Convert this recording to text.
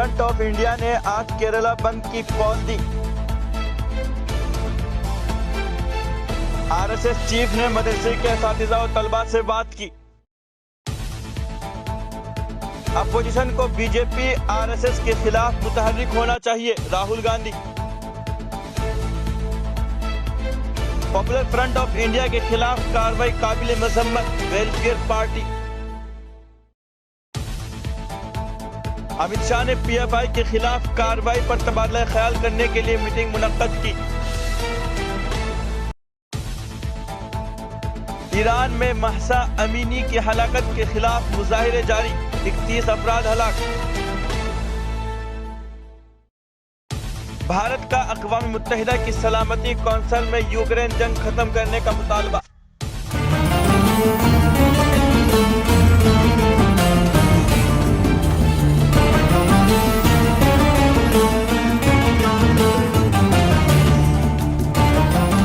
Front of India ने आज केरला बंद की कॉल दी। आरएसएस चीफ ने मदरसे के असातिज़ा और तलबा से बात की। अपोजिशन को बीजेपी आरएसएस के खिलाफ मुतहर्रिक होना चाहिए, Rahul Gandhi. Popular front of India के खिलाफ कार्रवाई काबिल मजम्मत, वेलफेयर पार्टी। अमित शाह ने पीएफआई के खिलाफ कार्रवाई पर तबादला ख्याल करने के लिए मीटिंग मुनक्कद की। ईरान में महसा अमीनी की हलाकत के खिलाफ मुजाहिरे जारी, 31 अफराद हलाक। भारत का अक़वाम मुत्तहिदा की सलामती कौंसिल में यूक्रेन जंग खत्म करने का मुतालबा।